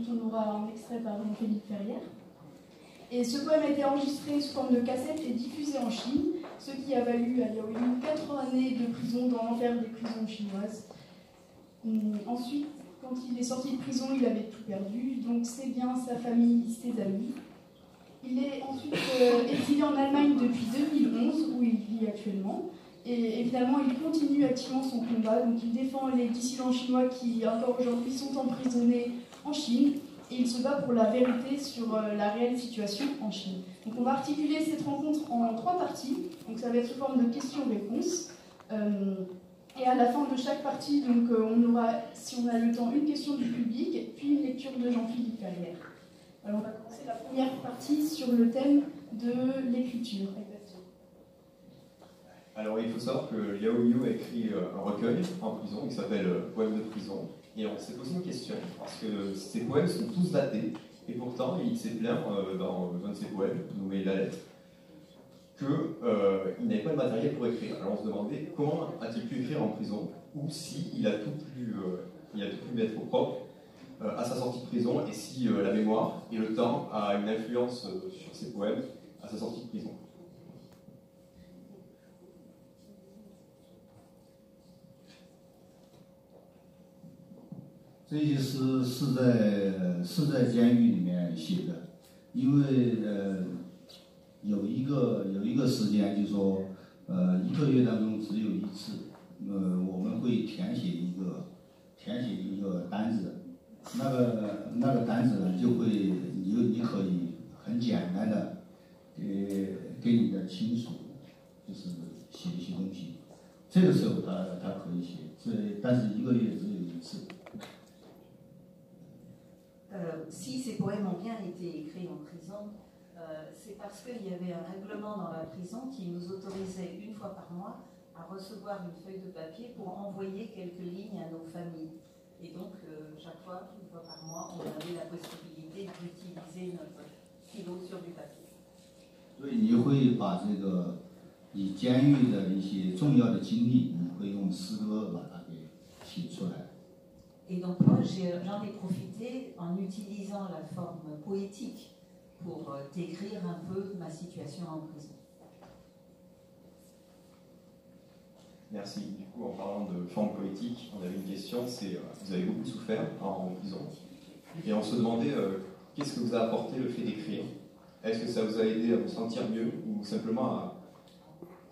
dont on aura un extrait par Jean-Philippe Ferrière. Et ce poème a été enregistré sous forme de cassette et diffusé en Chine, ce qui a valu à Liao Yu 4 années de prison dans l'enfer des prisons chinoises. Ensuite, quand il est sorti de prison, il avait tout perdu, donc ses biens, sa famille, ses amis. Il est ensuite exilé en Allemagne depuis 2011, où il vit actuellement. Et finalement, il continue activement son combat. Donc, il défend les dissidents chinois qui, encore aujourd'hui, sont emprisonnés en Chine. Et il se bat pour la vérité sur la réelle situation en Chine. Donc, on va articuler cette rencontre en 3 parties. Donc, ça va être sous forme de questions-réponses. Et à la fin de chaque partie, donc, on aura, si on a le temps, une question du public, puis une lecture de Jean-Philippe Ferrière. Alors, on va commencer la première partie sur le thème de l'écriture. Alors, il faut savoir que Liao Yu a écrit un recueil en prison qui s'appelle Poèmes de prison. Et on s'est posé une question, parce que ces poèmes sont tous datés, et pourtant il s'est plaint dans un de ses poèmes, nommé La Lettre, qu'il n'avait pas de matériel pour écrire. Alors on se demandait comment a-t-il pu écrire en prison, ou s'il a tout pu mettre au propre à sa sortie de prison, et si la mémoire et le temps a une influence sur ses poèmes à sa sortie de prison. 这些诗是在监狱里面写的，因为有一个时间，就是说1个月当中只有1次，我们会填写一个单子，那个单子呢就会你可以很简单的给你的亲属就是写一些东西，这个时候他可以写，但是1个月只有1次。 Si ces poèmes ont bien été écrits en prison, c'est parce qu'il y avait un règlement dans la prison qui nous autorisait 1 fois par mois à recevoir une feuille de papier pour envoyer quelques lignes à nos familles. Et donc, chaque fois, 1 fois par mois, on avait la possibilité d'utiliser notre stylo sur du papier. 所以你会把这个你监狱的一些重要的经历，你会用诗歌把它给写出来。 Et donc moi, j'en ai profité en utilisant la forme poétique pour décrire un peu ma situation en prison. Merci. Du coup, en parlant de forme poétique, on avait une question, c'est vous avez beaucoup souffert en prison, et on se demandait qu'est-ce que vous a apporté le fait d'écrire? Est-ce que ça vous a aidé à vous sentir mieux, ou simplement à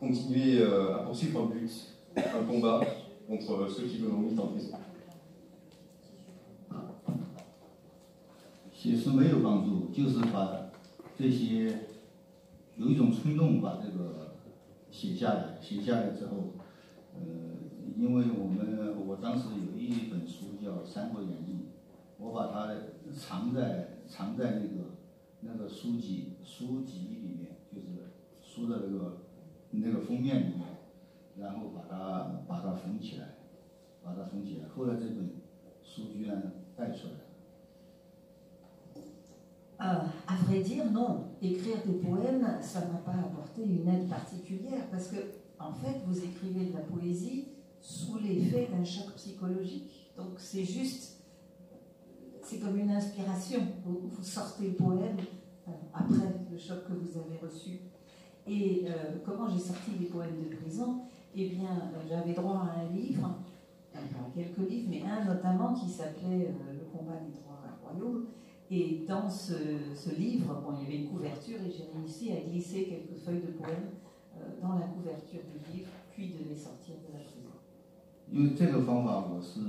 continuer à poursuivre un but, un combat contre ceux qui vous ont mis en prison? 写诗没有帮助，就是把这些有一种冲动把这个写下来。写下来之后，因为我当时有一本书叫《三国演义》，我把它藏在那个书籍里面，就是书的那个封面里面，然后把它缝起来，后来这本书居然带出来了。 À vrai dire, non. Écrire des poèmes, ça ne m'a pas apporté une aide particulière parce que, en fait, vous écrivez de la poésie sous l'effet d'un choc psychologique. Donc, c'est juste, c'est comme une inspiration. Vous sortez le poème après le choc que vous avez reçu. Et comment j'ai sorti les poèmes de prison? Eh bien, j'avais droit à un livre, enfin, quelques livres, mais un notamment qui s'appelait Le combat des 3 royaumes. Et dans ce livre, bon, il y avait une couverture et j'ai réussi à glisser quelques feuilles de poèmes dans la couverture du livre, puis de les sortir de la prison. 因为这个方法我是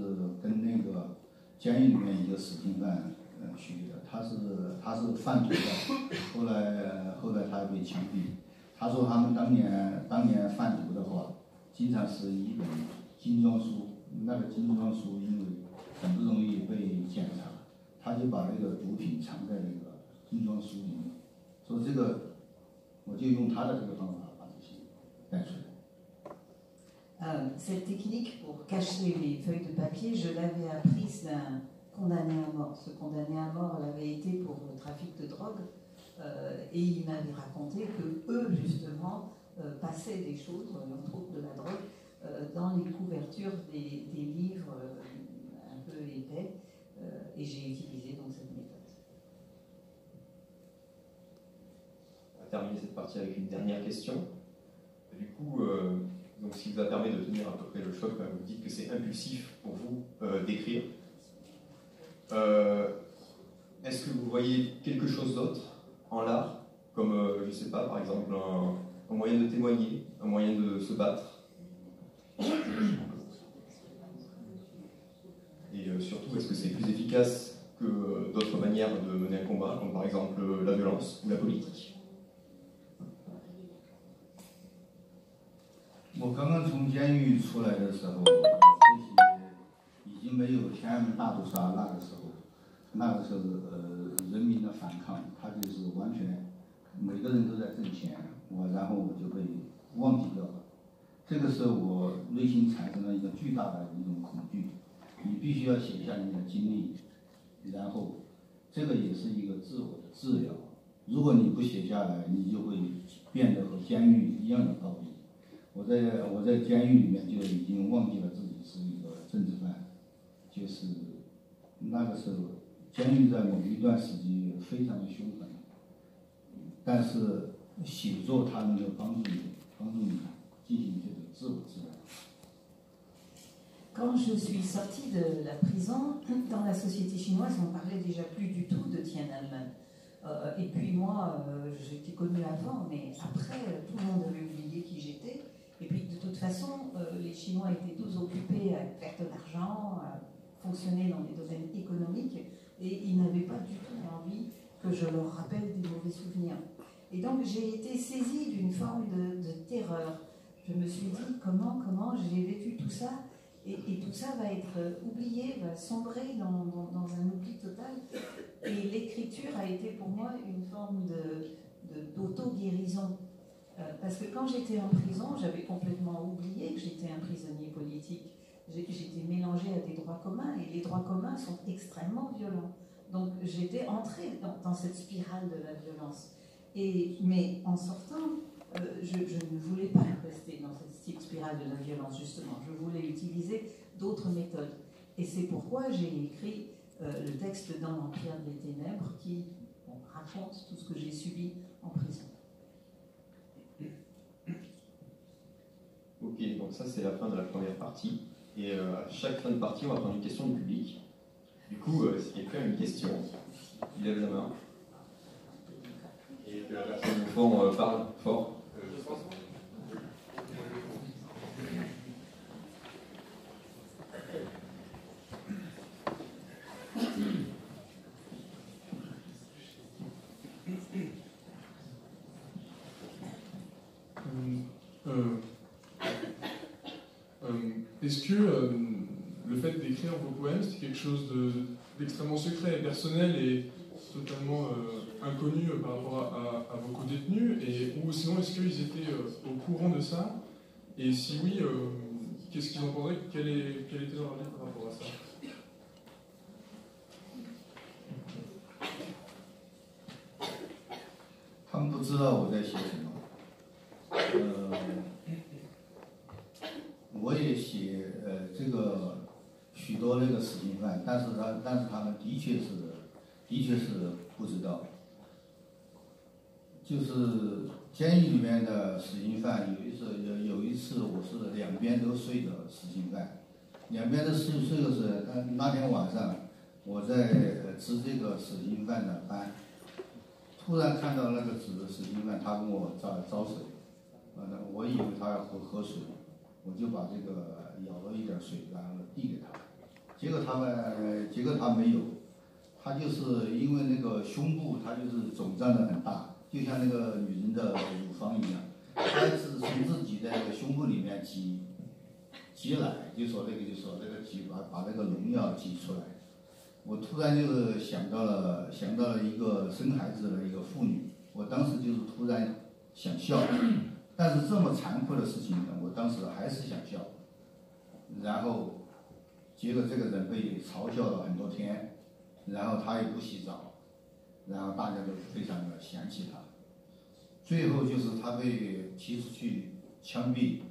跟那个监狱里面一个死刑犯学的，他是贩毒的，后来他被枪毙。他说他们当年贩毒的话，经常是一本精装书，那个精装书因为很不容易被检查。 他就把那个毒品藏在那个精装书里面，所以这个我就用他的这个方法把这些带出来。Cette technique pour cacher les feuilles de papier, je l'avais apprise d'un condamné à mort. Ce condamné à mort l'avait été pour le trafic de drogue et il m'avait raconté que eux justement passaient des choses, entre autres de la drogue, dans les couvertures des livres un peu épais. Et j'ai utilisé donc cette méthode. On va terminer cette partie avec une dernière question. Du coup, donc, ce qui vous a permis de tenir à peu près le choc, vous dites que c'est impulsif pour vous d'écrire. Est-ce que vous voyez quelque chose d'autre en l'art, comme, je ne sais pas, par exemple, un moyen de témoigner, un moyen de se battre? Et surtout, est-ce que c'est plus efficace que d'autres manières de mener un combat, comme par exemple la violence ou la politique? 我刚刚从监狱出来的时候，这些已经没有天安门大屠杀那个时候人民的反抗，他就是完全每个人都在挣钱，然后我就被忘记掉了。这个时候我内心产生了一个巨大的一种恐惧。你必须要写下你的经历，然后这个也是一个自我的治疗。如果你不写下来，你就会变得和监狱一样的道理。我在监狱里面就已经忘记了自己是一个政治犯，就是那个时候，监狱在某一段时期非常的凶狠，但是写作它能够帮助你进行这个自我治疗。 Quand je suis sortie de la prison, dans la société chinoise, on parlait déjà plus du tout de Tiananmen. Et puis moi, j'étais connue avant, mais après, tout le monde avait oublié qui j'étais. Et puis de toute façon, les Chinois étaient tous occupés à faire de l'argent, à fonctionner dans les domaines économiques, et ils n'avaient pas du tout envie que je leur rappelle des mauvais souvenirs. Et donc j'ai été saisie d'une forme de terreur. Je me suis dit comment j'ai vécu tout ça. Et tout ça va être oublié, va sombrer dans un oubli total. Et l'écriture a été pour moi une forme d'auto-guérison. Parce que quand j'étais en prison, j'avais complètement oublié que j'étais un prisonnier politique. J'étais mélangée à des droits communs, et les droits communs sont extrêmement violents. Donc j'étais entrée dans cette spirale de la violence. Mais en sortant, je ne voulais pas rester dans cette spirale de la violence, justement. Je voulais utiliser d'autres méthodes. Et c'est pourquoi j'ai écrit le texte dans l'Empire des Ténèbres qui raconte tout ce que j'ai subi en prison. Ok, donc ça c'est la fin de la première partie. Et à chaque fin de partie, on va prendre une question du public. Du coup, si quelqu'un a une question, il lève la main. Et que la personne au fond parle fort. Est-ce que le fait d'écrire vos poèmes, c'était quelque chose d'extrêmement secret et personnel et totalement inconnu par rapport à vos co-détenus, ou sinon est-ce qu'ils étaient au courant de ça? Et si oui, qu'est-ce qu'ils en pensaient? Quel était leur avis par rapport à ça? 他们不知道我在写什么。我也写这个许多那个死刑犯，但是他们的确是不知道。就是监狱里面的死刑犯，有一次我是两边都睡的死刑犯，两边都睡的是那天晚上我在值这个死刑犯的班。 突然看到那个死刑犯，他跟我招水，我以为他要喝水，我就把这个舀了一点水，然后递给他，结果他没有，他就是因为那个胸部他就是肿胀的很大，就像那个女人的乳房一样，他是从自己的那个胸部里面挤奶，就说那个挤把那个脓药挤出来。 我突然就是想到了一个生孩子的一个妇女，我当时就是突然想笑，但是这么残酷的事情呢，我当时还是想笑，然后结果这个人被嘲笑了很多天，然后他也不洗澡，然后大家都非常的想起他，最后就是他被提出去枪毙，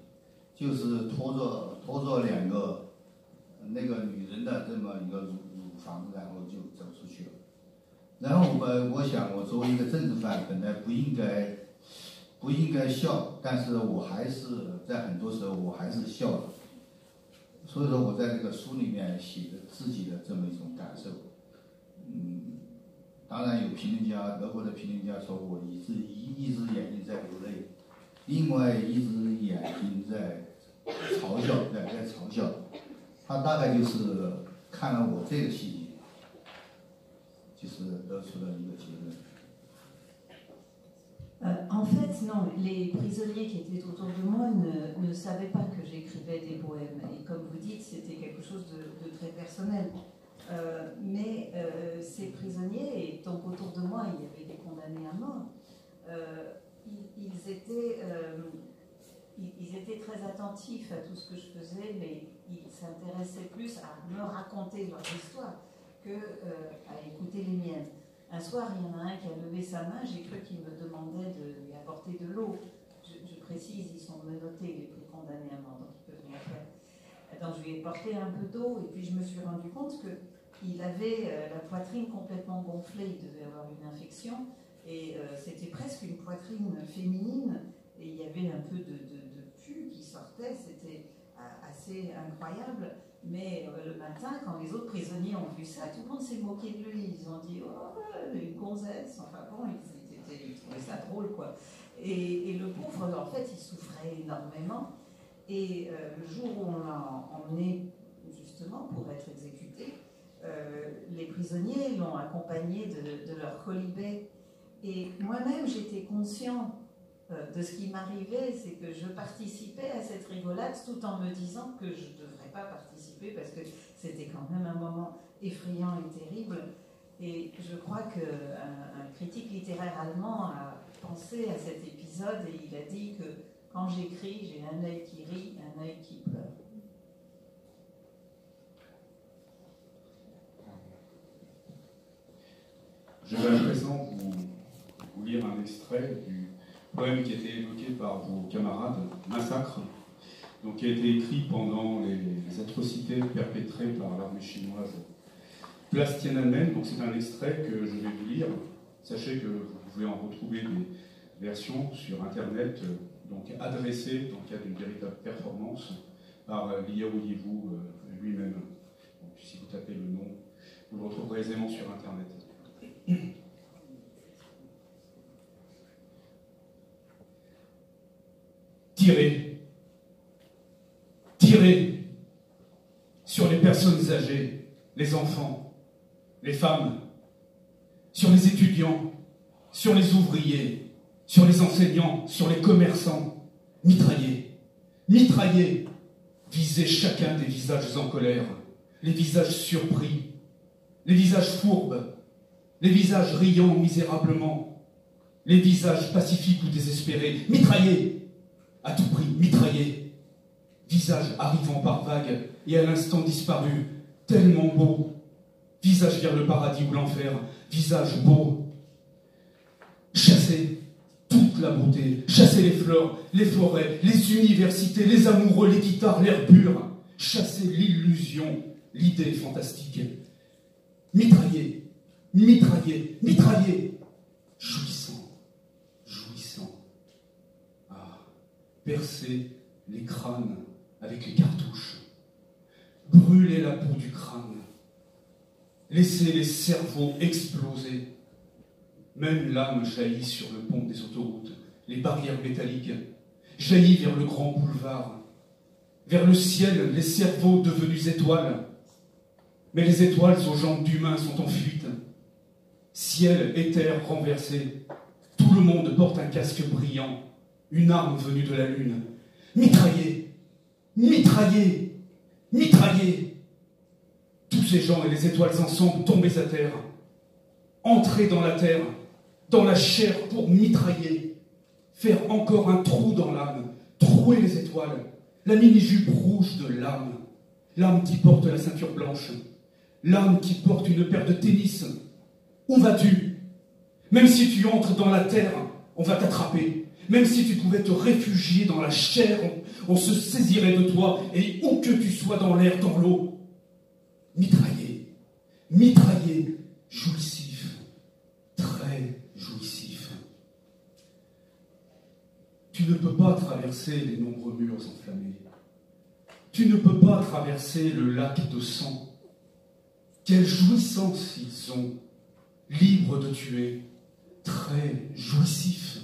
就是拖着两个那个女人的这么一个乳房子，然后就走出去了。然后我想，我作为一个政治犯，本来不应该笑，但是我还是在很多时候我还是笑了。所以说我在这个书里面写的自己的这么一种感受。当然有评论家，德国的评论家说我一只眼睛在流泪，另外一只眼睛在嘲笑，在嘲笑。他大概就是看了我这个细节，就是得出了一个结论。En fait, non, les prisonniers qui étaient autour de moi ne savaient pas que j'écrivais des poèmes. Et comme vous dites, c'était quelque chose de très personnel. Mais ces prisonniers, et donc autour de moi, il y avait des condamnés à mort, ils étaient très attentifs à tout ce que je faisais, mais ils s'intéressaient plus à me raconter leur histoire qu'à écouter les miennes. Un soir, il y en a un qui a levé sa main, j'ai cru qu'il me demandait de lui apporter de l'eau. Je précise, ils sont menottés, les condamnés à mort, donc ils peuvent rien faire. Donc je lui ai porté un peu d'eau, et puis je me suis rendu compte qu'il avait la poitrine complètement gonflée, il devait avoir une infection, et c'était presque une poitrine féminine, et il y avait un peu de pu qui sortait, c'était assez incroyable. Mais le matin, quand les autres prisonniers ont vu ça, tout le monde s'est moqué de lui. Ils ont dit « Oh, une gonzesse !» Enfin bon, ils trouvaient ça drôle, quoi. Et le pauvre, en fait, il souffrait énormément. Et le jour où on l'a emmené, justement, pour être exécuté, les prisonniers l'ont accompagné de leur colibet. Et moi-même, j'étais conscient de ce qui m'arrivait, c'est que je participais à cette rigolade tout en me disant que je ne devrais pas participer parce que c'était quand même un moment effrayant et terrible. Et je crois qu'un critique littéraire allemand a pensé à cet épisode et il a dit que quand j'écris, j'ai un œil qui rit, un œil qui pleure. Je vais à présent vous lire un extrait du poème qui a été évoqué par vos camarades, Massacre, donc qui a été écrit pendant les atrocités perpétrées par l'armée chinoise place Tiananmen. Donc c'est un extrait que je vais vous lire. Sachez que vous pouvez en retrouver des versions sur Internet, donc adressées dans le cadre d'une véritable performance par Liao Yiwu lui-même. Donc si vous tapez le nom, vous le retrouverez aisément sur Internet. Tirez sur les personnes âgées, les enfants, les femmes, sur les étudiants, sur les ouvriers, sur les enseignants, sur les commerçants. Mitraillez, visez chacun des visages en colère, les visages surpris, les visages fourbes, les visages riant misérablement, les visages pacifiques ou désespérés. Mitraillez, à tout prix, mitraillez. Visage arrivant par vagues et à l'instant disparu, tellement beau. Visage vers le paradis ou l'enfer, visage beau. Chassez toute la beauté, chassez les fleurs, les forêts, les universités, les amoureux, les guitares, l'air pur. Chassez l'illusion, l'idée fantastique. Mitraillez. Jouissant. Ah, percez les crânes avec les cartouches. Brûlez la peau du crâne. Laissez les cerveaux exploser. Même l'âme jaillit sur le pont des autoroutes, les barrières métalliques, jaillit vers le grand boulevard. Vers le ciel, les cerveaux devenus étoiles. Mais les étoiles aux jambes d'humains sont en fuite. Ciel et terre renversés. Tout le monde porte un casque brillant, une arme venue de la lune. Mitraillez. Tous ces gens et les étoiles ensemble tombés à terre. Entrez dans la terre, dans la chair pour mitrailler. Faire encore un trou dans l'âme, trouer les étoiles. La mini-jupe rouge de l'âme. L'âme qui porte la ceinture blanche. L'âme qui porte une paire de tennis. Où vas-tu? Même si tu entres dans la terre, on va t'attraper. Même si tu pouvais te réfugier dans la chair, on se saisirait de toi, et où que tu sois dans l'air, dans l'eau. mitraillé, jouissif, très jouissif. Tu ne peux pas traverser les nombreux murs enflammés. Tu ne peux pas traverser le lac de sang. Quelle jouissance ils ont, libres de tuer, très jouissif.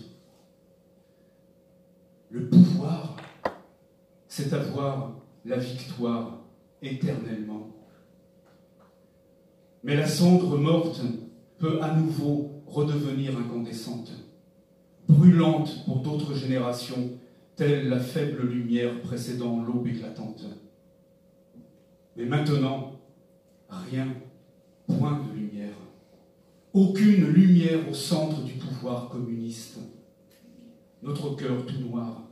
Le pouvoir, c'est avoir la victoire éternellement. Mais la cendre morte peut à nouveau redevenir incandescente, brûlante pour d'autres générations, telle la faible lumière précédant l'aube éclatante. Mais maintenant, rien, point de lumière. Aucune lumière au centre du pouvoir communiste. Notre cœur tout noir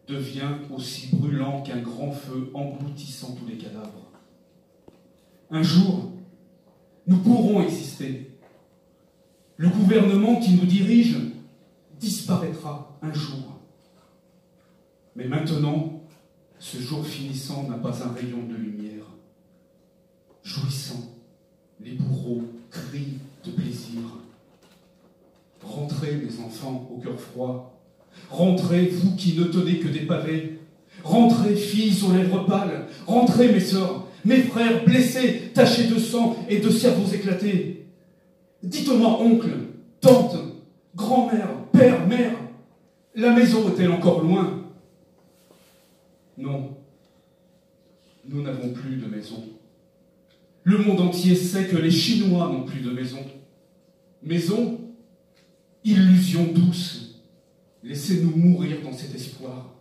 devient aussi brûlant qu'un grand feu engloutissant tous les cadavres. Un jour, nous pourrons exister. Le gouvernement qui nous dirige disparaîtra un jour. Mais maintenant, ce jour finissant n'a pas un rayon de lumière. Jouissant, les bourreaux crient de plaisir. Rentrez, mes enfants, au cœur froid. Rentrez, vous qui ne tenez que des pavés. Rentrez, filles aux lèvres pâles. Rentrez, mes sœurs, mes frères blessés, tachés de sang et de cerveaux éclatés. Dites-moi, oncle, tante, grand-mère, père, mère, la maison est-elle encore loin? Non, nous n'avons plus de maison. Le monde entier sait que les Chinois n'ont plus de maison. Maison, illusion douce. Laissez-nous mourir dans cet espoir.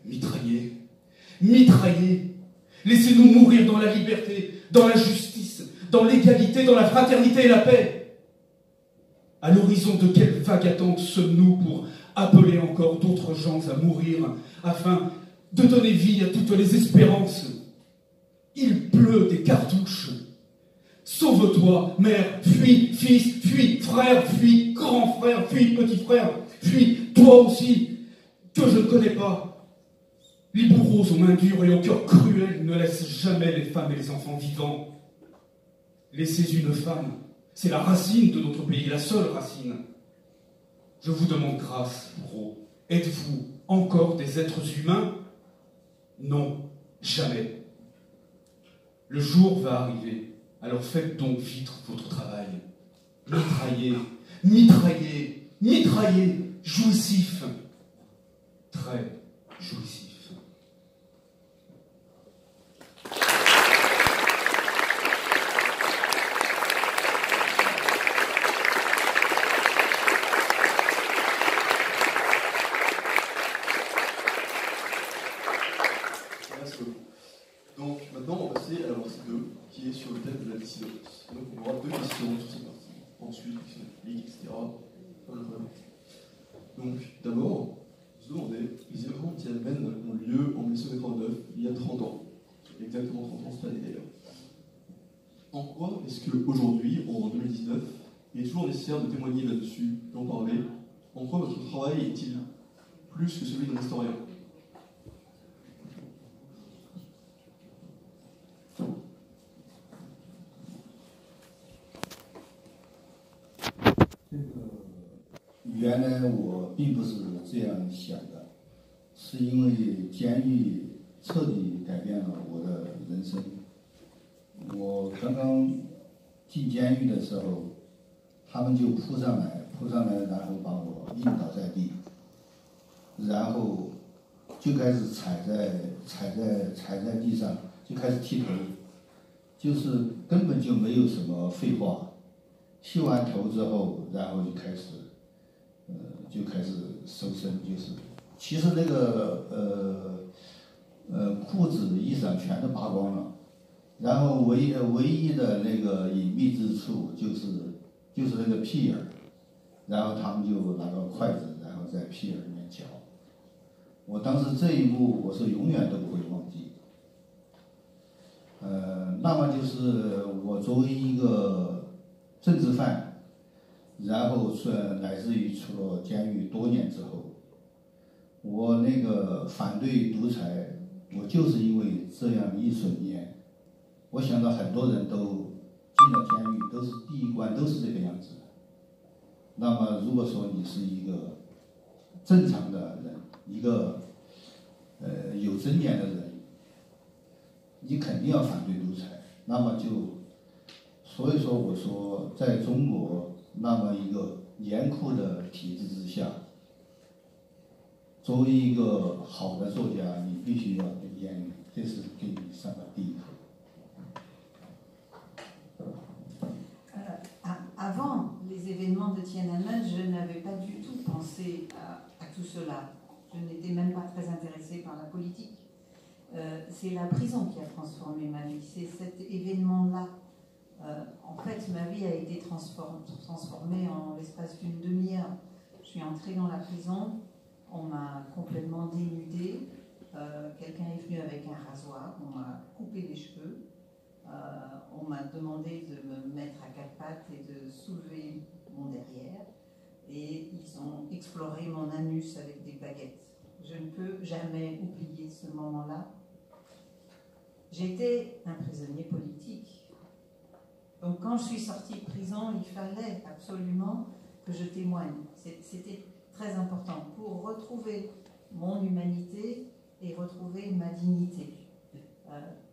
Mitraillés, mitraillés. Laissez-nous mourir dans la liberté, dans la justice, dans l'égalité, dans la fraternité et la paix. À l'horizon de quelle vague attente sommes-nous pour appeler encore d'autres gens à mourir afin de donner vie à toutes les espérances? Il pleut des cartouches. Sauve-toi, mère, fuis, fils, fuis, frère, fuis, grand frère, fuis, petit frère, fuis, toi aussi, que je ne connais pas. Les bourreaux aux mains dures et au cœur cruel ne laissent jamais les femmes et les enfants vivants. Laissez une femme, c'est la racine de notre pays, la seule racine. Je vous demande grâce, bourreaux. Êtes-vous encore des êtres humains? Non, jamais. Le jour va arriver, alors faites donc vite votre travail. Mitraillez, mitraillez, mitraillez, jouissif, très jouissif. Donc maintenant, on va passer à la partie 2, qui est sur le thème de la dissidence. Donc on aura 2 questions sur cette partie. Ensuite, questions publiques, etc. Donc d'abord, je me demandais, les événements qui Tiananmen ont lieu en 1989, il y a 30 ans. Exactement 30 ans cette année d'ailleurs. En quoi est-ce qu'aujourd'hui, en 2019, il est toujours nécessaire de témoigner là-dessus, d'en parler? En quoi votre travail est-il plus que celui d'un historien?原来我并不是这样想的，是因为监狱彻底改变了我的人生。我刚刚进监狱的时候，他们就扑上来，然后把我晕倒在地，然后就开始踩在地上，就开始剃头，就是根本就没有什么废话。剃完头之后，然后就开始搜身，就是其实那个裤子衣裳全都扒光了，然后唯一的那个隐蔽之处就是那个屁眼儿，然后他们就拿个筷子，然后在屁眼里面嚼。我当时这一幕我是永远都不会忘记。那么就是我作为一个政治犯，然后乃至于出了监狱多年之后，我那个反对独裁，我就是因为这样一瞬间，我想到很多人都进了监狱都是第一关都是这个样子的。那么如果说你是一个正常的人，一个有尊严的人，你肯定要反对独裁。那么所以说我说，在中国那么一个严酷的体制之下，作为一个好的作家，你必须要读监狱，这是给你上的第一课。Avant les événements de Tiananmen, je n'avais pas du tout pensé à tout cela. Je n'étais même pas très intéressée par la politique. C'est la prison qui a transformé ma vie. C'est cet événement-là. En fait, ma vie a été transformée en l'espace d'une demi-heure. Je suis entrée dans la prison, on m'a complètement dénudée. Quelqu'un est venu avec un rasoir, on m'a coupé les cheveux. On m'a demandé de me mettre à quatre pattes et de soulever mon derrière. Et ils ont exploré mon anus avec des baguettes. Je ne peux jamais oublier ce moment-là. J'étais un prisonnier politique. Donc quand je suis sortie de prison, il fallait absolument que je témoigne. C'était très important pour retrouver mon humanité et retrouver ma dignité.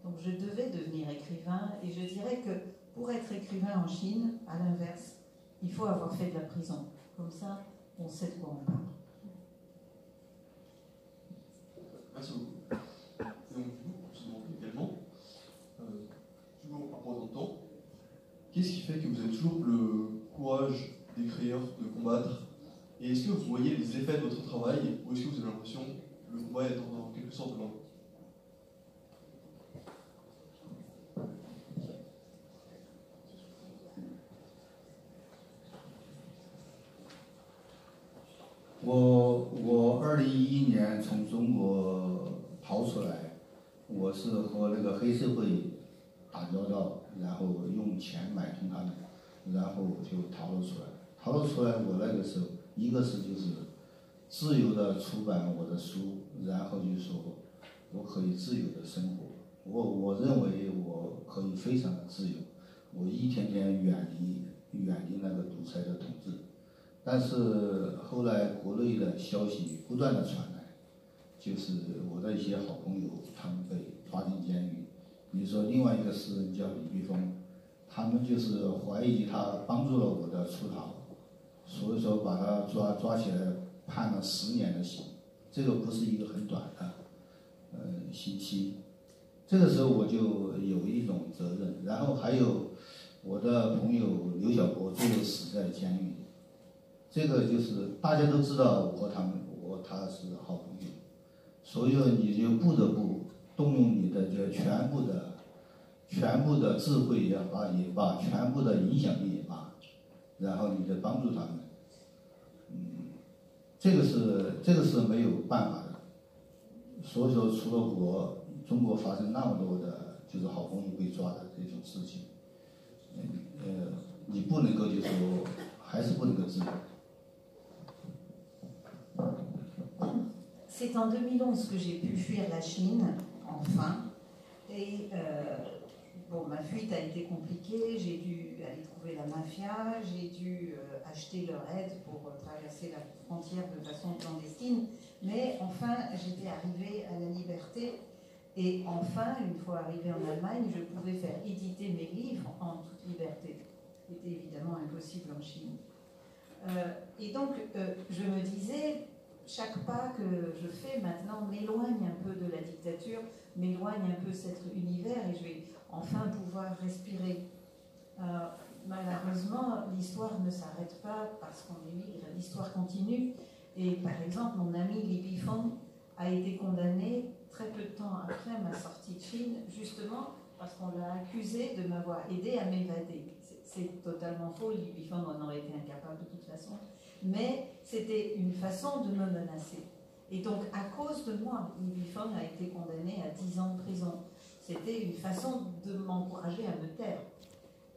Donc je devais devenir écrivain et je dirais que pour être écrivain en Chine, à l'inverse, il faut avoir fait de la prison. Comme ça, on sait de quoi on parle. Merci beaucoup. Et donc, on se demande également, toujours à propos de temps, qu'est-ce qui fait que vous avez toujours le courage d'écrire, de combattre? Et est-ce que vous voyez les effets de votre travail ou est-ce que vous avez l'impression que le combat est en quelque sorte lent?我2011年从中国逃出来，我是和那个黑社会打交道，然后用钱买通他们，然后就逃了出来。逃了出来，我那个时候一个是就是自由的出版我的书，然后就是说我可以自由的生活。我认为我可以非常的自由，我一天天远离那个独裁的统治。但是后来国内的消息不断的传来，就是我的一些好朋友他们被抓进监狱，比如说另外一个诗人叫李碧峰，他们就是怀疑他帮助了我的出逃，所以说把他抓起来判了10年的刑，这个不是一个很短的刑期。这个时候我就有一种责任，然后还有我的朋友刘晓波最后死在监狱里。这个就是大家都知道我和他是好朋友，所以你就不得不动用你的这全部的智慧也罢，全部的影响力也罢，然后你就帮助他们。这个是没有办法的。所以说，除了中国发生那么多的，就是好朋友被抓的这种事情，你不能够就说还是不能够自由。C'est en 2011 que j'ai pu fuir la Chine, enfin. Et bon, ma fuite a été compliquée, j'ai dû aller trouver la mafia, j'ai dû acheter leur aide pour traverser la frontière de façon clandestine. Mais enfin, j'étais arrivée à la liberté. Et enfin, une fois arrivée en Allemagne, je pouvais faire éditer mes livres en toute liberté. C'était évidemment impossible en Chine. Et donc, je me disais, chaque pas que je fais maintenant m'éloigne un peu de la dictature, m'éloigne un peu cet univers et je vais enfin pouvoir respirer. Malheureusement, l'histoire ne s'arrête pas parce qu'on émigre, l'histoire continue. Et par exemple, mon ami Li Bifeng a été condamné très peu de temps après ma sortie de Chine, justement parce qu'on l'a accusé de m'avoir aidé à m'évader. C'est totalement faux, Li Bifeng en aurait été incapable de toute façon. Mais c'était une façon de me menacer. Et donc, à cause de moi, Li Bifeng a été condamné à 10 ans de prison. C'était une façon de m'encourager à me taire.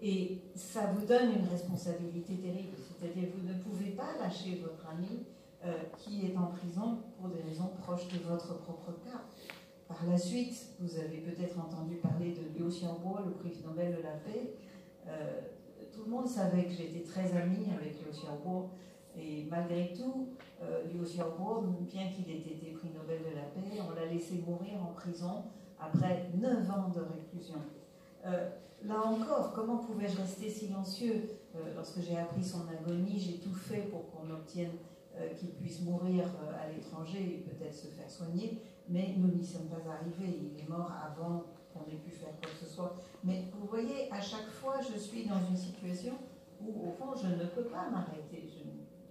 Et ça vous donne une responsabilité terrible. C'est-à-dire que vous ne pouvez pas lâcher votre ami qui est en prison pour des raisons proches de votre propre cas. Par la suite, vous avez peut-être entendu parler de Liu Xiaobo, le prix Nobel de la paix. Tout le monde savait que j'étais très amie avec Liu Xiaobo, et malgré tout, Liu Xiaobo, bien qu'il ait été prix Nobel de la paix, on l'a laissé mourir en prison après 9 ans de réclusion. Là encore, comment pouvais-je rester silencieux lorsque j'ai appris son agonie? J'ai tout fait pour qu'on obtienne qu'il puisse mourir à l'étranger et peut-être se faire soigner, mais nous n'y sommes pas arrivés. Il est mort avant qu'on ait pu faire quoi que ce soit. Mais vous voyez, à chaque fois, je suis dans une situation où, au fond, je ne peux pas m'arrêter.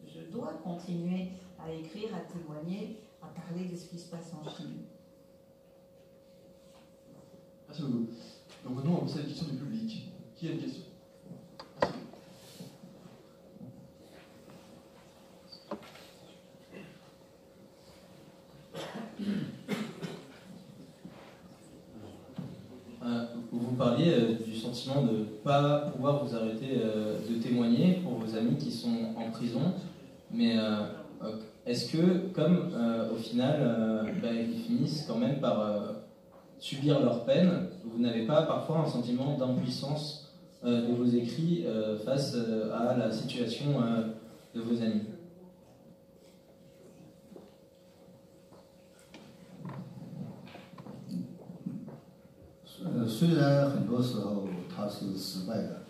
Je dois continuer à écrire, à témoigner, à parler de ce qui se passe en Chine. Merci beaucoup. Donc maintenant, on va passer à la question du public. Qui a une question? Merci beaucoup. Vous parliez du sentiment de ne pas pouvoir vous arrêter de témoigner pour vos amis qui sont en prison, mais est-ce que, comme au final, ils finissent quand même par subir leur peine, vous n'avez pas parfois un sentiment d'impuissance de vos écrits face à la situation de vos amis? 虽然很多时候他是失败的，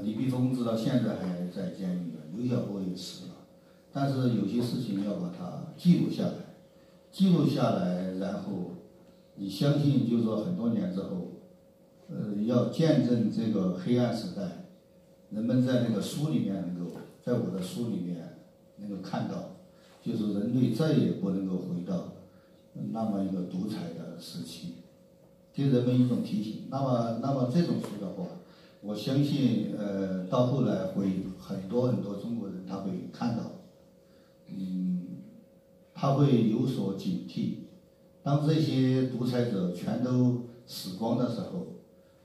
李碧峰直到现在还在监狱，刘晓波也死了，但是有些事情要把它记录下来，记录下来，然后你相信，就是说很多年之后，要见证这个黑暗时代，人们在那个书里面能够，在我的书里面能够看到，就是人类再也不能够回到那么一个独裁的时期。 给人们一种提醒。那么这种书的话，我相信，到后来会很多中国人他会看到，他会有所警惕。当这些独裁者全都死光的时候，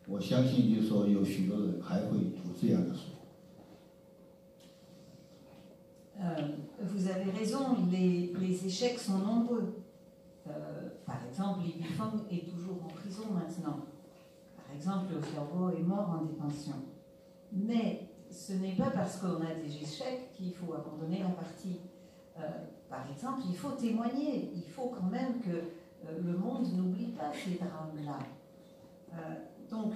我相信就是说有许多人还会读这样的书。Vous avez raison, les échecs sont nombreux. Par exemple, Li Bifeng est toujours en prison maintenant. Par exemple, Liu Xiaobo est mort en détention. Mais ce n'est pas parce qu'on a des échecs qu'il faut abandonner la partie. Par exemple, il faut témoigner. Il faut quand même que le monde n'oublie pas ces drames-là. Donc,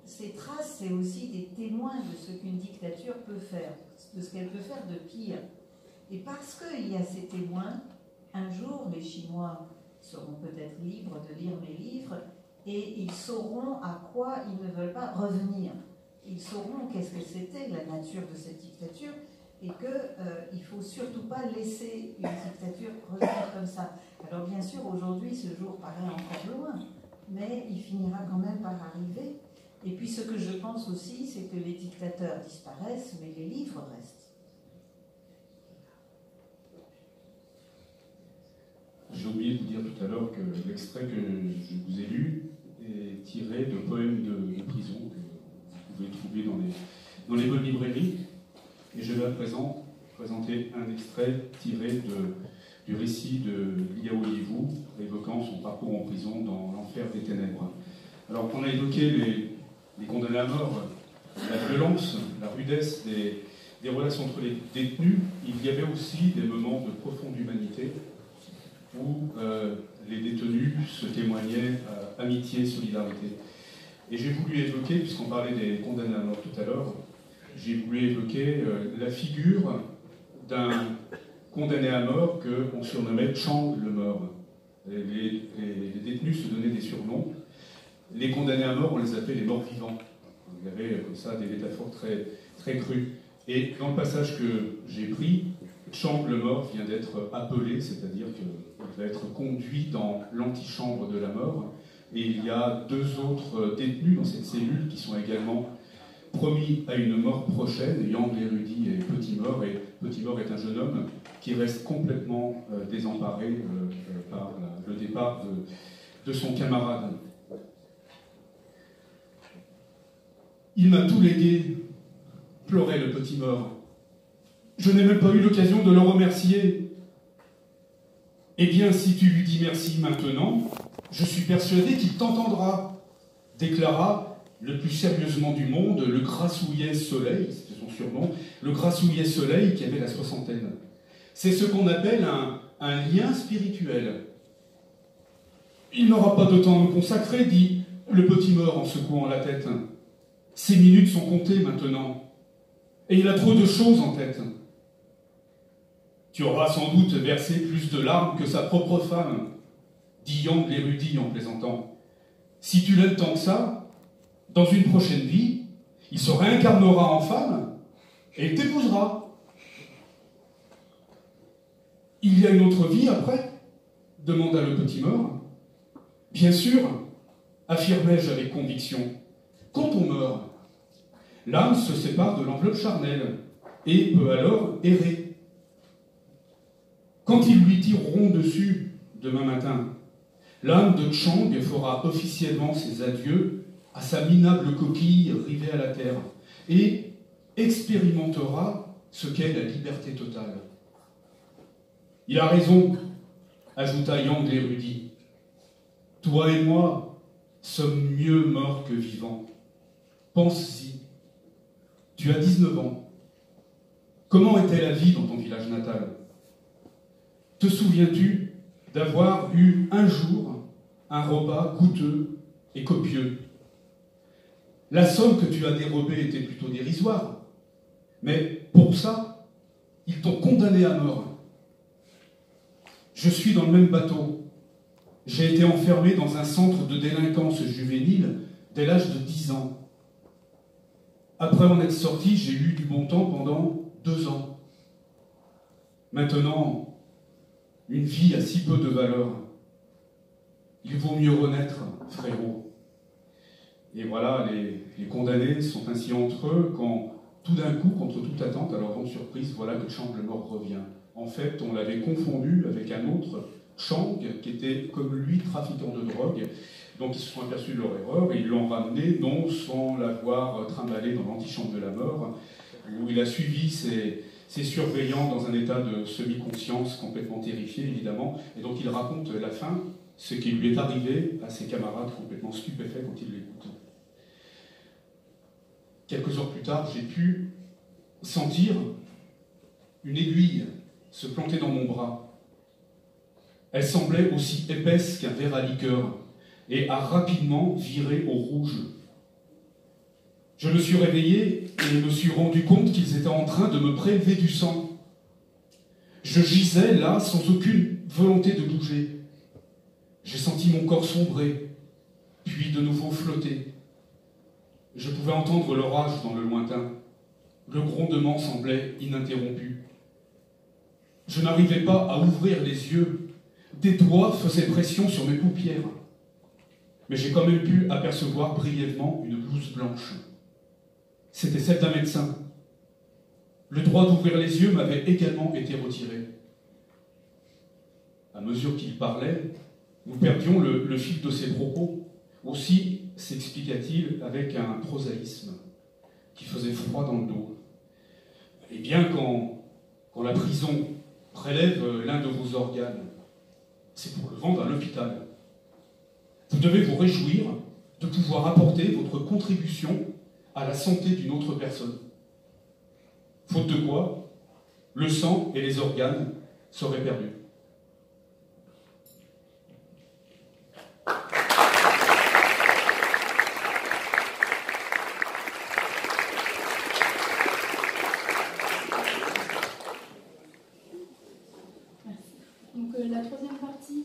ces traces, c'est aussi des témoins de ce qu'une dictature peut faire, de ce qu'elle peut faire de pire. Et parce qu'il y a ces témoins, un jour, les Chinois seront peut-être libres de lire mes livres et ils sauront à quoi ils ne veulent pas revenir. Ils sauront qu'est-ce que c'était la nature de cette dictature et qu'il ne faut surtout pas laisser une dictature revenir comme ça. Alors bien sûr, aujourd'hui, ce jour paraît encore loin, mais il finira quand même par arriver. Et puis ce que je pense aussi, c'est que les dictateurs disparaissent, mais les livres restent. J'ai oublié de vous dire tout à l'heure que l'extrait que je vous ai lu est tiré de poèmes de prison que vous pouvez trouver dans les bonnes librairies. Et je vais à présent présenter un extrait tiré du récit de Liao Yiwu, évoquant son parcours en prison dans l'enfer des ténèbres. Alors qu'on a évoqué les condamnés à mort, la violence, la rudesse des relations entre les détenus, il y avait aussi des moments de profonde humanité où les détenus se témoignaient amitié, solidarité. Et j'ai voulu évoquer, puisqu'on parlait des condamnés à mort tout à l'heure, j'ai voulu évoquer la figure d'un condamné à mort qu'on surnommait Chang le mort. Les détenus se donnaient des surnoms. Les condamnés à mort, on les appelait les morts vivants. Il y avait comme ça des métaphores très, très crues. Et dans le passage que j'ai pris, Chang le mort vient d'être appelé, c'est-à-dire qu'il va être conduit dans l'antichambre de la mort. Et il y a deux autres détenus dans cette cellule qui sont également promis à une mort prochaine, Yang l'érudit et Petit Mort. Et Petit Mort est un jeune homme qui reste complètement désemparé par le départ de son camarade. Il m'a tout légué, pleurait le Petit Mort. Je n'ai même pas eu l'occasion de le remercier. Eh bien, si tu lui dis merci maintenant, je suis persuadé qu'il t'entendra, déclara le plus sérieusement du monde, le grassouillet Soleil, c'était son surnom, le grassouillet Soleil qui avait la soixantaine. C'est ce qu'on appelle un lien spirituel. Il n'aura pas de temps à nous consacrer, dit le petit mort en secouant la tête. Ses minutes sont comptées maintenant, et il a trop de choses en tête. Tu auras sans doute versé plus de larmes que sa propre femme, dit Yang l'érudit en plaisantant. Si tu l'aimes tant que ça, dans une prochaine vie, il se réincarnera en femme et il t'épousera. Il y a une autre vie après ? Demanda le petit mort. Bien sûr, affirmai-je avec conviction. Quand on meurt, l'âme se sépare de l'enveloppe charnelle et peut alors errer. Quand ils lui tireront dessus demain matin, l'âme de Chang fera officiellement ses adieux à sa minable coquille rivée à la terre et expérimentera ce qu'est la liberté totale. Il a raison, ajouta Yang l'érudit. Toi et moi sommes mieux morts que vivants. Pense-y. Tu as 19 ans. Comment était la vie dans ton village natal ? Te souviens-tu d'avoir eu un jour un repas goûteux et copieux ? La somme que tu as dérobée était plutôt dérisoire, mais pour ça, ils t'ont condamné à mort. Je suis dans le même bateau. J'ai été enfermé dans un centre de délinquance juvénile dès l'âge de 10 ans. Après en être sorti, j'ai eu du bon temps pendant 2 ans. Maintenant, une vie a si peu de valeur. Il vaut mieux renaître, frérot. Et voilà, les condamnés sont ainsi entre eux quand, tout d'un coup, contre toute attente, à leur grande surprise, voilà que Chang le mort revient. En fait, on l'avait confondu avec un autre, Chang, qui était, comme lui, trafiquant de drogue. Donc ils se sont aperçus de leur erreur et ils l'ont ramené, non sans l'avoir trimballé dans l'antichambre de la mort, où il a suivi ses surveillants dans un état de semi-conscience, complètement terrifié, évidemment. Et donc il raconte la fin, ce qui lui est arrivé à ses camarades complètement stupéfaits quand ils l'écoutent. Quelques heures plus tard, j'ai pu sentir une aiguille se planter dans mon bras. Elle semblait aussi épaisse qu'un verre à liqueur et a rapidement viré au rouge. Je me suis réveillé et me suis rendu compte qu'ils étaient en train de me prélever du sang. Je gisais là sans aucune volonté de bouger. J'ai senti mon corps sombrer, puis de nouveau flotter. Je pouvais entendre l'orage dans le lointain. Le grondement semblait ininterrompu. Je n'arrivais pas à ouvrir les yeux. Des doigts faisaient pression sur mes paupières. Mais j'ai quand même pu apercevoir brièvement une blouse blanche. C'était celle d'un médecin. Le droit d'ouvrir les yeux m'avait également été retiré. À mesure qu'il parlait, nous perdions le fil de ses propos. Aussi s'expliqua-t-il avec un prosaïsme qui faisait froid dans le dos. Eh bien, quand la prison prélève l'un de vos organes, c'est pour le vendre à l'hôpital. Vous devez vous réjouir de pouvoir apporter votre contribution à la santé d'une autre personne. Faute de quoi, le sang et les organes seraient perdus. La troisième partie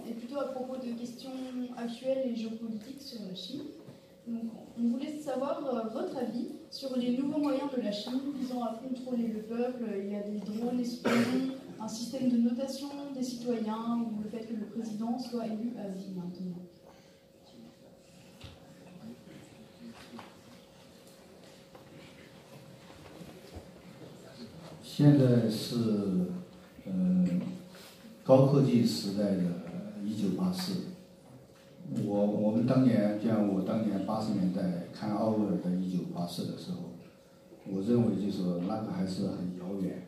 est plutôt à propos de questions actuelles et géopolitiques sur la Chine. Donc, on voulait savoir votre avis sur les nouveaux moyens de la Chine visant à contrôler le peuple. Il y a des drones espions, un système de notation des citoyens ou le fait que le président soit élu à vie maintenant. 现在是高科技时代的1984。我们当年，像我当年80年代看奥威尔的1984的时候，我认为就是说那个还是很遥远。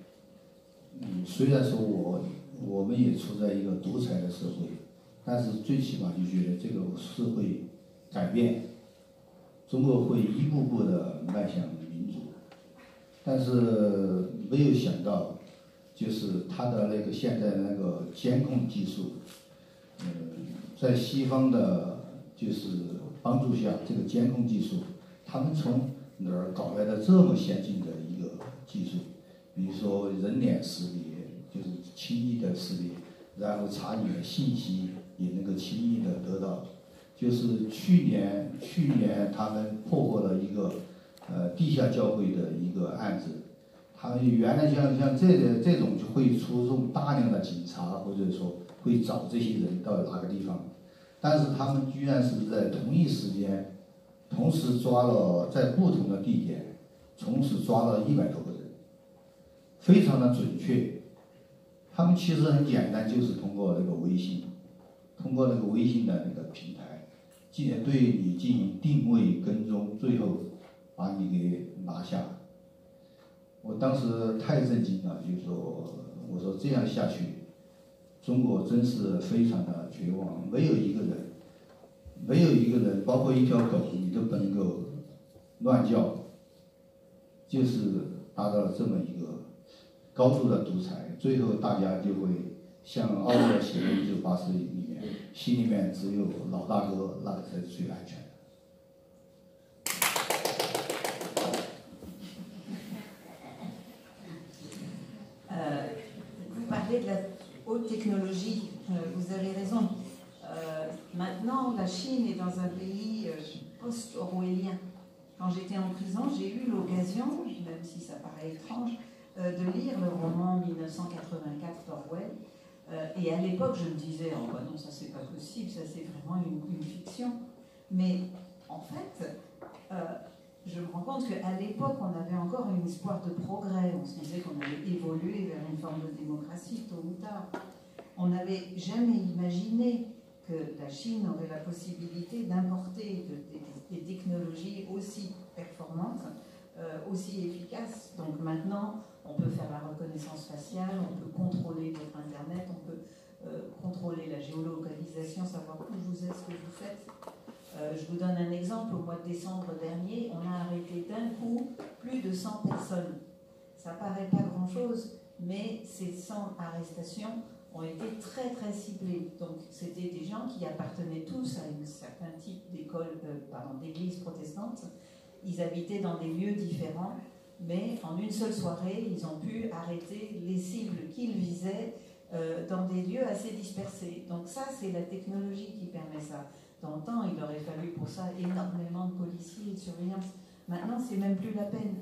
虽然说我们也处在一个独裁的社会，但是最起码就觉得这个是会改变。中国会一步步的迈向民主，但是没有想到，就是它的那个现在那个监控技术，在西方的就是帮助下，这个监控技术，他们从哪儿搞来的这么先进的一个技术？比如说人脸识别，就是轻易的识别，然后查你的信息也能够轻易的得到。就是去年他们破获了一个地下交会的一个案子，他们原来像这种就会出动大量的警察，或者说会找这些人到哪个地方，但是他们居然是在同一时间，同时抓了在不同的地点，同时抓了100多个人，非常的准确。他们其实很简单，就是通过那个微信，通过那个微信的那个平台。对你进行定位跟踪，最后把你给拿下。我当时太震惊了，就说我说这样下去，中国真是非常的绝望，没有一个人，包括一条狗，你都不能够乱叫，就是达到了这么一个高度的独裁，最后大家就会像奥威尔写的1984里面，心里面只有老大哥，那个才是最安全的。Vous parlez de la haute technologie, vous avez raison. Maintenant, la Chine est dans un pays post-orwellien. Quand j'étais en prison, j'ai eu l'occasion, même si ça paraît étrange, de lire le roman 1984 d'Orwell. Et à l'époque, je me disais, oh bah non, ça c'est pas possible, ça c'est vraiment une fiction. Mais en fait, je me rends compte qu'à l'époque, on avait encore un espoir de progrès. On se disait qu'on allait évoluer vers une forme de démocratie tôt ou tard. On n'avait jamais imaginé que la Chine aurait la possibilité d'importer des technologies aussi performantes, aussi efficaces. Donc maintenant, on peut faire la reconnaissance faciale, on peut contrôler votre Internet, on peut contrôler la géolocalisation, savoir où vous êtes, ce que vous faites. Je vous donne un exemple. Au mois de décembre dernier, on a arrêté d'un coup plus de 100 personnes. Ça paraît pas grand-chose, mais ces 100 arrestations ont été très très ciblées. Donc c'était des gens qui appartenaient tous à un certain type d'église protestante. Ils habitaient dans des lieux différents, mais en une seule soirée, ils ont pu arrêter les cibles qu'ils visaient dans des lieux assez dispersés. Donc ça, c'est la technologie qui permet ça. Dans le temps, il aurait fallu pour ça énormément de policiers et de surveillance. Maintenant, c'est même plus la peine.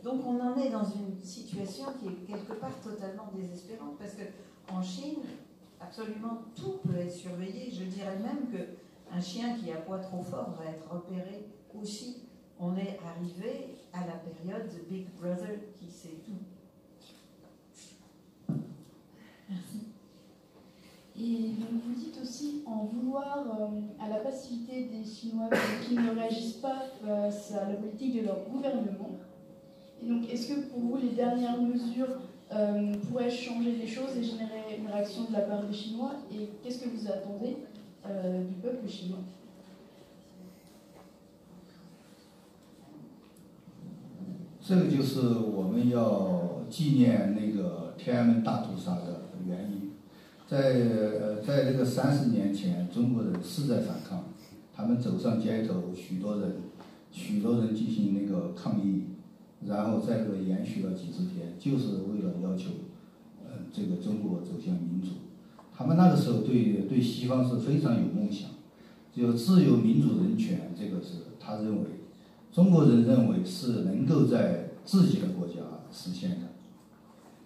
Donc on en est dans une situation qui est quelque part totalement désespérante, parce qu'en Chine, absolument tout peut être surveillé. Je dirais même qu'un chien qui aboie trop fort va être repéré aussi. On est arrivé à la période de Big Brother qui sait tout. Merci. Et donc vous dites aussi en vouloir à la passivité des Chinois qui ne réagissent pas face à la politique de leur gouvernement. Et donc est-ce que pour vous les dernières mesures pourraient changer les choses et générer une réaction de la part des Chinois? Et qu'est-ce que vous attendez du peuple chinois? 这个就是我们要纪念那个天安门大屠杀的原因。在这个30年前，中国人是在反抗，他们走上街头，许多人进行那个抗议，然后在这个延续了几十天，就是为了要求，这个中国走向民主。他们那个时候对西方是非常有梦想，就自由、民主、人权，这个是他认为。中国人认为是能够在自己的国家实现的，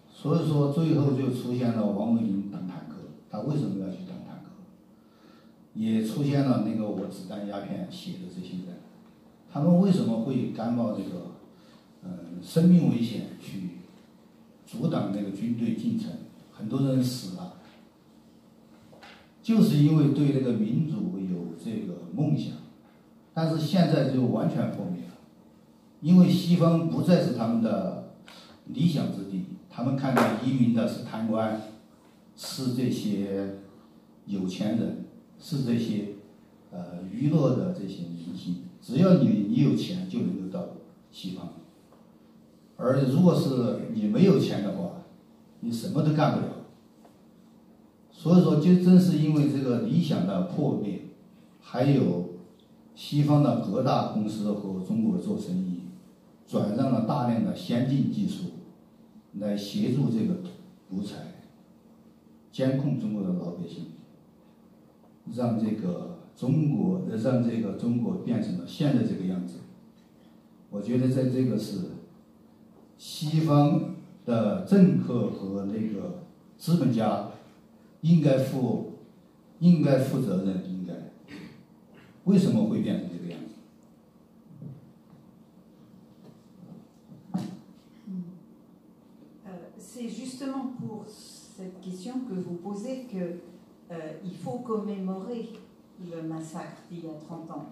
所以说最后就出现了王文林挡坦克。他为什么要去挡坦克？也出现了那个我子弹鸦片写的这些人，他们为什么会甘冒这个生命危险去阻挡那个军队进城？很多人死了，就是因为对那个民主有这个梦想。但是现在就完全破灭了，因为西方不再是他们的理想之地，他们看到移民的是贪官，是这些有钱人，是这些娱乐的这些明星，只要你有钱就能够到西方，而如果是你没有钱的话，你什么都干不了。所以说，就正是因为这个理想的破灭，还有西方的各大公司和中国做生意，转让了大量的先进技术，来协助这个独裁，监控中国的老百姓，让这个中国变成了现在这个样子。我觉得在这个是西方的政客和那个资本家应该负责任，应该为什么会变成这个样子？C'est justement pour cette question que vous posez qu'il faut commémorer le massacre d'il y a 30 ans.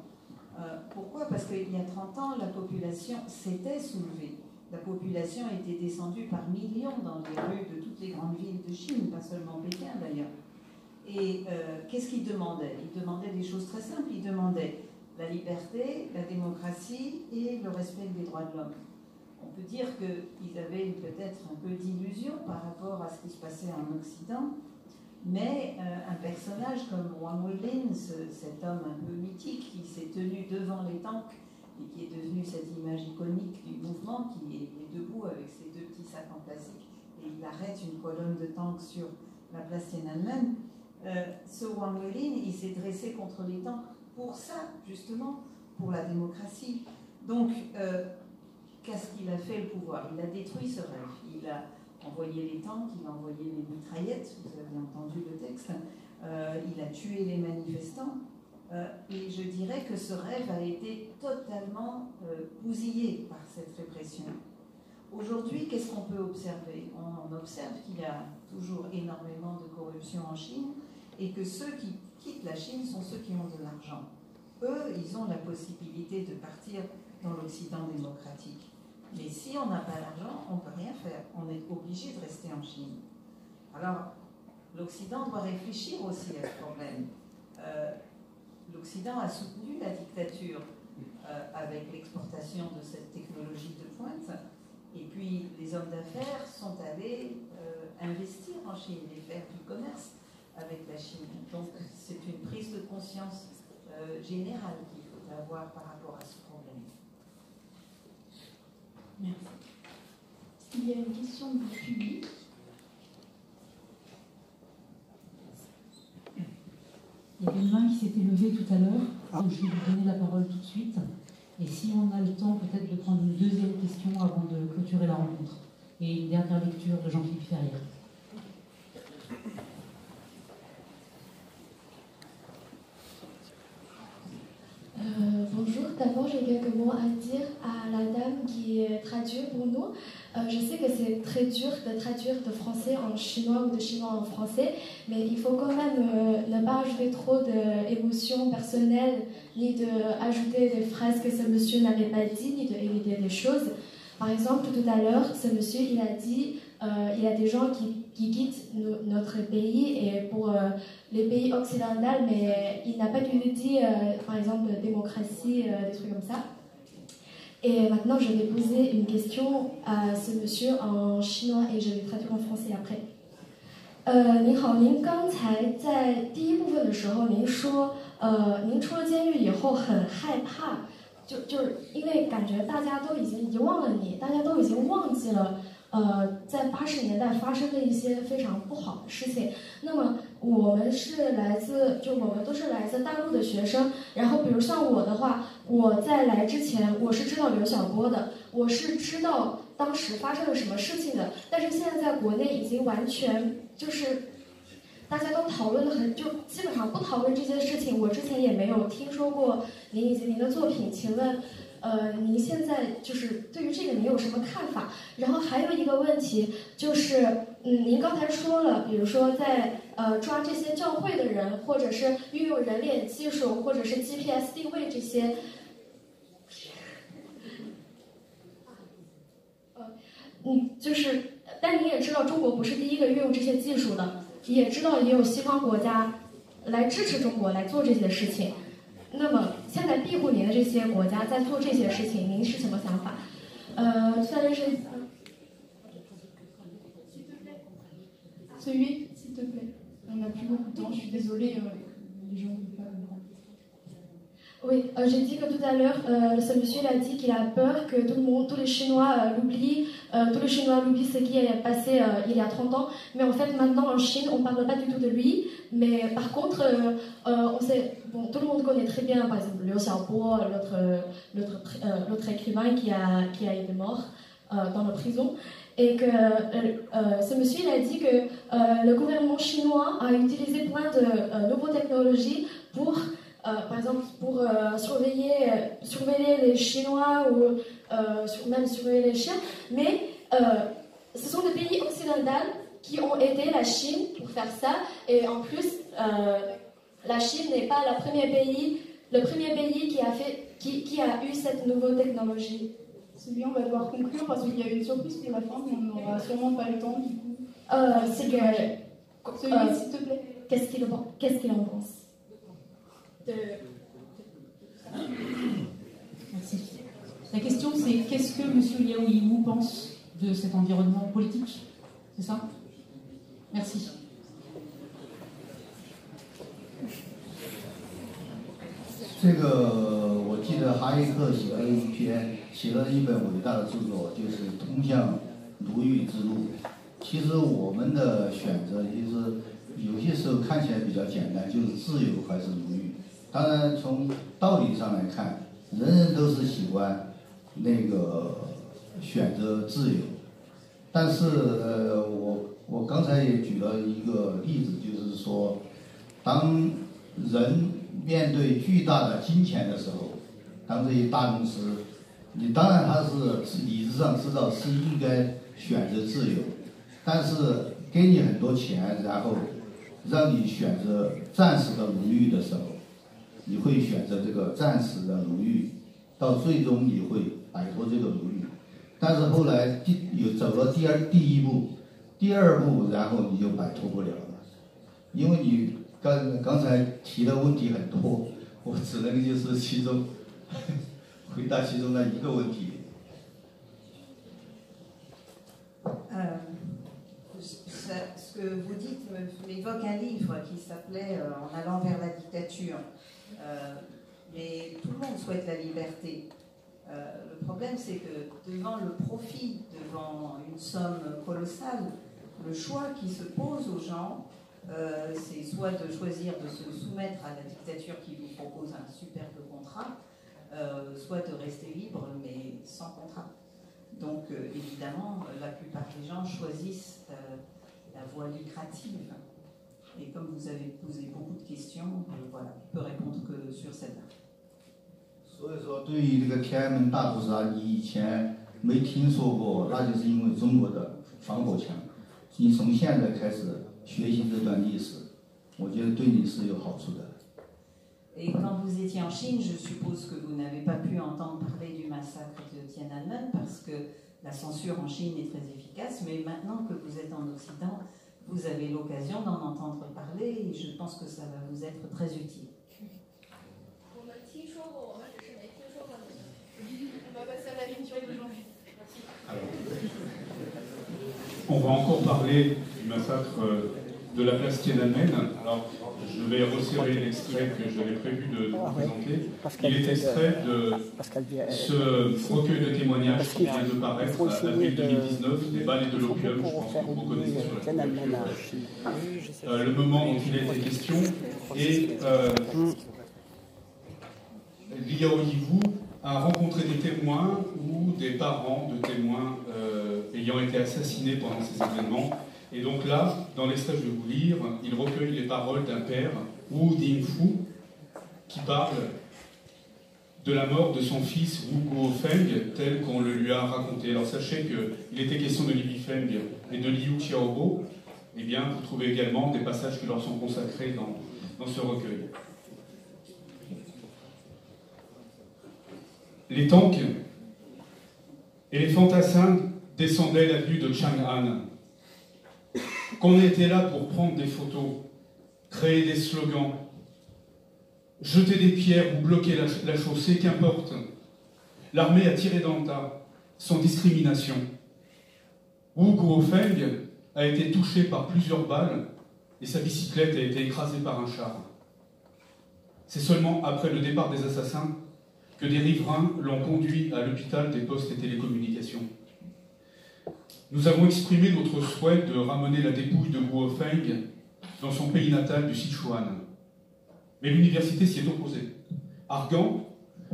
Pourquoi? Parce qu'il y a 30 ans, la population s'était soulevée. La population était descendue par millions dans les rues de toutes les grandes villes de Chine, pas seulement Pékin d'ailleurs. Et qu'est-ce qu'ils demandaient? Ils demandaient des choses très simples. Ils demandaient la liberté, la démocratie et le respect des droits de l'homme. On peut dire qu'ils avaient peut-être un peu d'illusion par rapport à ce qui se passait en Occident, mais un personnage comme Wang Weilin, cet homme un peu mythique qui s'est tenu devant les tanks et qui est devenu cette image iconique du mouvement, qui est debout avec ses deux petits sacs en plastique et il arrête une colonne de tanks sur la place Tiananmen. Ce Wang Weilin, il s'est dressé contre les tanks pour ça, justement, pour la démocratie. Donc, qu'est-ce qu'il a fait le pouvoir? Il a détruit ce rêve. Il a envoyé les tanks, il a envoyé les mitraillettes, vous avez entendu le texte, il a tué les manifestants. Et je dirais que ce rêve a été totalement bousillé par cette répression. Aujourd'hui, qu'est-ce qu'on peut observer? On observe qu'il y a toujours énormément de corruption en Chine et que ceux qui quittent la Chine sont ceux qui ont de l'argent. Eux, ils ont la possibilité de partir dans l'Occident démocratique. Mais si on n'a pas l'argent, on ne peut rien faire. On est obligé de rester en Chine. Alors, l'Occident doit réfléchir aussi à ce problème. L'Occident a soutenu la dictature avec l'exportation de cette technologie de pointe. Et puis, les hommes d'affaires sont allés investir en Chine et faire du commerce avec la Chine. Donc, c'est une prise de conscience générale qu'il faut avoir par rapport à ce problème. Merci. Il y a une question du public. Il y avait une main qui s'était levée tout à l'heure, donc je vais vous donner la parole tout de suite. Et si on a le temps, peut-être de prendre une deuxième question avant de clôturer la rencontre. Et une dernière lecture de Jean-Philippe Ferrier. Bonjour, d'abord j'ai quelques mots à dire à la dame qui traduit pour nous. Je sais que c'est très dur de traduire de français en chinois ou de chinois en français, mais il faut quand même ne pas ajouter trop d'émotions personnelles, ni d'ajouter des phrases que ce monsieur n'avait pas dit, ni d'éviter des choses. Par exemple, tout à l'heure, ce monsieur, il a dit il y a des gens qui quittent notre pays et pour les pays occidentaux, mais il n'a pas dû dire, par exemple, démocratie, des trucs comme ça. Et maintenant, je vais poser une question à ce monsieur en chinois et je vais traduire en français après. 您好，您刚才在第一部分的时候，您说，您出了监狱以后很害怕，就是因为感觉大家都已经遗忘了你，大家都已经忘记了。在80年代发生的一些非常不好的事情。那么我们是来自，我们都是来自大陆的学生。然后比如像我的话，我在来之前我是知道刘晓波的，我是知道当时发生了什么事情的。但是现在在国内已经完全就是大家都讨论的就基本上不讨论这些事情。我之前也没有听说过您以及您的作品，请问。您现在就是对于这个您有什么看法？然后还有一个问题就是，您刚才说了，比如说在抓这些教会的人，或者是运用人脸技术，或者是 GPS 定位这些，就是，但你也知道，中国不是第一个运用这些技术的，也知道也有西方国家来支持中国来做这些事情，那么。现在庇护您的这些国家在做这些事情，您是什么想法？tout à l'heure, Celui, s'il te plaît. On n'a plus beaucoup de temps, je suis désolée, les gens ne veulent pas comprendre. Oui, j'ai dit que tout à l'heure, ce monsieur a dit qu'il a peur que tous les Chinois l'oublient, tous les Chinois l'oublient ce qui est passé il y a 30 ans, mais en fait maintenant en Chine on ne parle pas du tout de lui, mais par contre on sait, bon, tout le monde connaît très bien par exemple Liu Xiaobo, l'autre écrivain qui a été mort dans la prison, et que ce monsieur il a dit que le gouvernement chinois a utilisé plein de nouvelles technologies pour par exemple, pour surveiller les Chinois ou même surveiller les chiens, mais ce sont des pays occidentaux qui ont aidé la Chine pour faire ça, et en plus, la Chine n'est pas le premier pays qui a eu cette nouvelle technologie. Celui on va devoir conclure parce qu'il y a une surprise pour la fin, mais on n'aura sûrement pas le temps du coup. C'est que celui, s'il te plaît. Qu'est-ce qu'il en pense? Merci. La question c'est qu'est-ce que M. Liao Yiwu pense de cet environnement politique? C'est ça? Merci.我记得哈耶克写了一本伟大的著作，就是《通向奴役之路》。其实我们的选择其实有些时候看起来比较简单，就是自由还是奴役。当然，从道理上来看，人人都是喜欢选择自由。但是我刚才也举了一个例子，就是说，当人面对巨大的金钱的时候，当这些大公司，你当然他是理智上知道是应该选择自由，但是给你很多钱，然后让你选择暂时的奴役的时候，你会选择这个暂时的奴役，到最终你会摆脱这个奴役。但是后来走了第一步、第二步，然后你就摆脱不了了，因为你刚才提的问题很多，我只能就是回答其中的一个问题。Ce que vous dites m'évoque un livre qui s'appelait En allant vers la dictature. Mais tout le monde souhaite la liberté. Le problème, c'est que devant le profit, devant une somme colossale, le choix qui se pose aux gens, c'est soit de choisir de se soumettre à la dictature qui vous propose un superbe contrat, soit de rester libre mais sans contrat. Donc évidemment, la plupart des gens choisissent la voie lucrative. Et comme vous avez posé beaucoup de questions, voilà, je peux répondre que sur celle-là. 所以说，对于这个天安门大屠杀，你以前没听说过，那就是因为中国的防火墙。你从现在开始学习这段历史，我觉得对你是有好处的。Et quand vous étiez en Chine, je suppose que vous n'avez pas pu entendre parler du massacre de Tiananmen parce que la censure en Chine est très efficace, mais maintenant que vous êtes en Occident, vous avez l'occasion d'en entendre parler et je pense que ça va vous être très utile. On va encore parler du massacre de la place Tiananmen. Alors, je vais resserrer l'extrait que j'avais prévu de vous présenter. Il est extrait de ce recueil de témoignages qui vient de paraître à avril 2019, des balles et de l'opium, je pense que vous reconnaissez sur la couverture. Le moment dont il était question et Liao Yiwu a rencontré des témoins ou des parents de témoins ayant été assassinés pendant ces événements. Et donc là, dans l'extrait que je vais vous lire, il recueille les paroles d'un père, Wu Dingfu, qui parle de la mort de son fils Wu Guofeng, tel qu'on le lui a raconté. Alors sachez qu'il était question de Li Bifeng et de Liu Xiaobo. Eh bien, vous trouvez également des passages qui leur sont consacrés dans ce recueil. Les tanks et les fantassins descendaient l'avenue de Chang'an. Qu'on était là pour prendre des photos, créer des slogans, jeter des pierres ou bloquer la chaussée, qu'importe. L'armée a tiré dans le tas, sans discrimination. Wu Guofeng a été touché par plusieurs balles et sa bicyclette a été écrasée par un char. C'est seulement après le départ des assassins que des riverains l'ont conduit à l'hôpital des postes et télécommunications. Nous avons exprimé notre souhait de ramener la dépouille de Guofeng dans son pays natal du Sichuan. Mais l'université s'y est opposée, arguant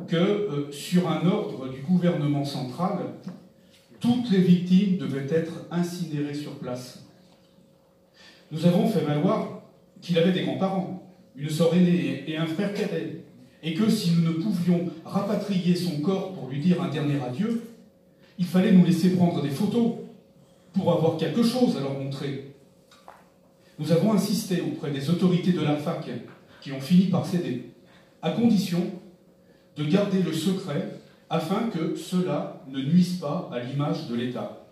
que, sur un ordre du gouvernement central, toutes les victimes devaient être incinérées sur place. Nous avons fait valoir qu'il avait des grands-parents, une sœur aînée et un frère cadet, et que si nous ne pouvions rapatrier son corps pour lui dire un dernier adieu, il fallait nous laisser prendre des photos pour avoir quelque chose à leur montrer. Nous avons insisté auprès des autorités de la fac qui ont fini par céder, à condition de garder le secret afin que cela ne nuise pas à l'image de l'État.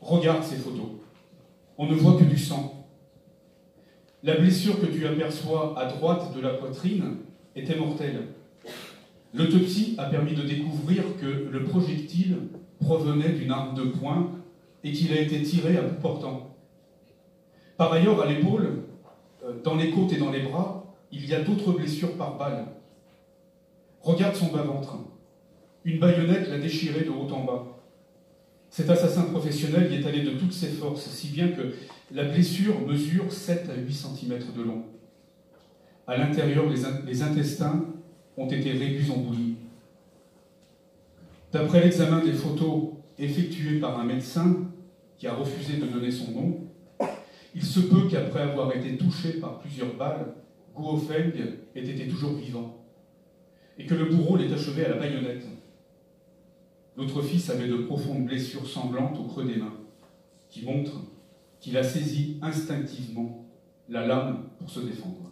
Regarde ces photos. On ne voit que du sang. La blessure que tu aperçois à droite de la poitrine était mortelle. L'autopsie a permis de découvrir que le projectile provenait d'une arme de poing et qu'il a été tiré à bout portant. Par ailleurs, à l'épaule, dans les côtes et dans les bras, il y a d'autres blessures par balle. Regarde son bas-ventre. Une baïonnette l'a déchiré de haut en bas. Cet assassin professionnel y est allé de toutes ses forces, si bien que la blessure mesure 7 à 8 cm de long. À l'intérieur, les intestins ont été réduits en bouillie. D'après l'examen des photos effectué par un médecin qui a refusé de donner son nom, il se peut qu'après avoir été touché par plusieurs balles, Guofeng ait été toujours vivant, et que le bourreau l'ait achevé à la baïonnette. Notre fils avait de profondes blessures sanglantes au creux des mains, qui montrent qu'il a saisi instinctivement la lame pour se défendre.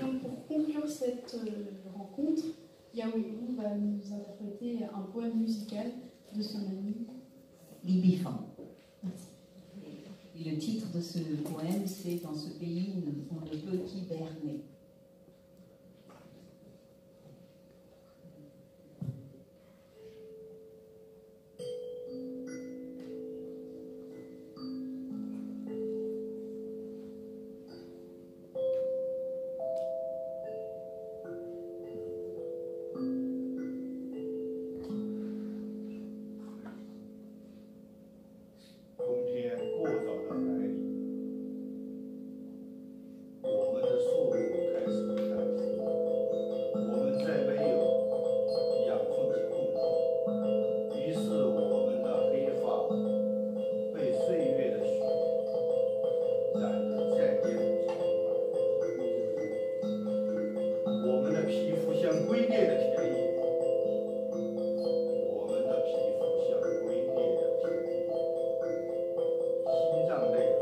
Donc pour conclure cette rencontre, Yao Ying va nous interpréter un poème musical de son ami Li Bifang. Et le titre de ce poème, c'est « Dans ce pays, on ne peut qu'hiberner ».心脏类